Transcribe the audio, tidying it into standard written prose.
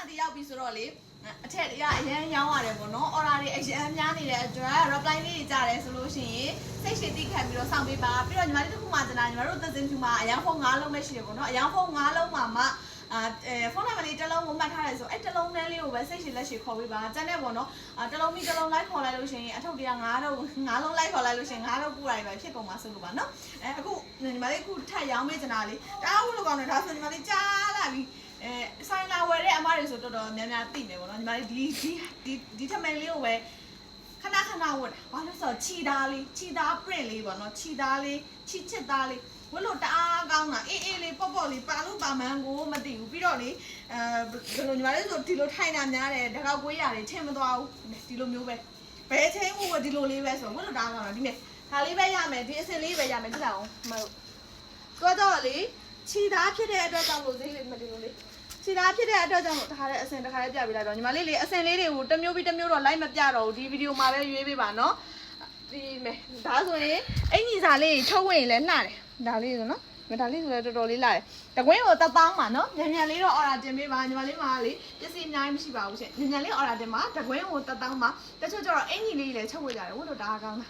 တီရောက်ပြီဆိုတော့လေအထက်ရအရန်ရောင်းရတယ်ပေါ့နော် order တွေအရန်များနေတဲ့အတွက် reply လေးတွေကြားတယ်ဆိုလို့ရှိရင်စိတ်ရှည်တိခံပြီးတော့စောင့်ပေးပါပြီးတော့ညီမလေးတစ်ခုမှကျွန်တော်ညီမတို့သစင်ဖြူမှာအရန်ဖုန်း9လုံးပဲရှိတယ်ပေါ့နော်အရန်ဖုန်း9လုံးမှာမှဖုန်းနံပါတ်လေးတစ်လုံးကိုမှတ်ထားတယ်ဆိုအဲ့တစ်လုံးနဲ့လေးကိုပဲစိတ်ရှည်လက်ရှည်ခေါ်ပေးပါကျန်တဲ့ပေါ့နော်တစ်လုံးပြီးတစ်လုံးလိုက်ခေါ်လိုက်လို့ရှိရင်အထုပ်တွေက9လုံးလိုက်ခေါ်လိုက်လို့ရှိရင်9လုံးပူတာတွေပဲဖြစ်ကုန်မှာဆိုလို့ပါနော်အခုညီမလေးအခုထပ်ရောင်းပေးချင်တာလေတအားဟုတ်လို့ကောင်းတယ်ဒါဆိုညီမလေးကြားလာပြီဆိုင်လာဝယ်တဲ့အမတွေဆိုတော်တော်များများသိမယ်ပေါ့နော်ညီမလေးဒီထမင်းလေးကိုပဲခဏဝတ်ဘာလို့ဆိုချီသားလေးချီသား print လေးပေါ့နော်ချီသားလေးချီချစ်သားလေးဝတ်လို့တအားကောင်းတာအေးလေးပေါ့လေးပါလို့ပါမှန်းကိုမသိဘူးပြီးတော့လေဘယ်လိုညီမလေးဆိုဒီလိုထိုင်တာများတယ်တကောက်ကွေးရတယ်ချင်းမသွားဘူးဒီလိုမျိုးပဲဘယ်ချင်းကိုဒီလိုလေးပဲဆိုဝတ်လို့တအားကောင်းတာဒီမဲ့ဒါလေးပဲရမယ်ဒီအစင်လေးပဲရမယ်ကြည့်အောင်မဟုတ်တော့လေချီသားဖြစ်တဲ့အတွက်ကြောင့်လို့ဈေးလေးမတင်လို့လေခြေသားဖြစ်တဲ့အတွက်ကြောင့်တခါတည်းအစင်တခါတည်းပြပေးလိုက်တော့ညီမလေးလေအစင်လေးတွေကိုတစ်မျိုးပြီးတစ်မျိုးတော့လိုက်မပြတော့ဘူးဒီဗီဒီယိုမှာပဲရွေးပေးပါနော်ဒီမယ်ဒါဆိုရင်အင်ကြီးစာလေးချုပ်ဝင်လဲနှတယ်ဒါလေးဆိုနော်ဒါလေးဆိုလည်းတော်တော်လေးလာတယ်တကွင်းကို1000ပါနော်ညံလေးတော့ order တင်ပေးပါညီမလေးမှာလေပစ္စည်းအများကြီးမရှိပါဘူးရှင်ညံလေး order တင်ပါတကွင်းကို1000ပါတချို့ကျတော့အင်ကြီးလေးလည်းချုပ်ဝေကြတယ်ဝတ်လို့တအားကောင်းတာ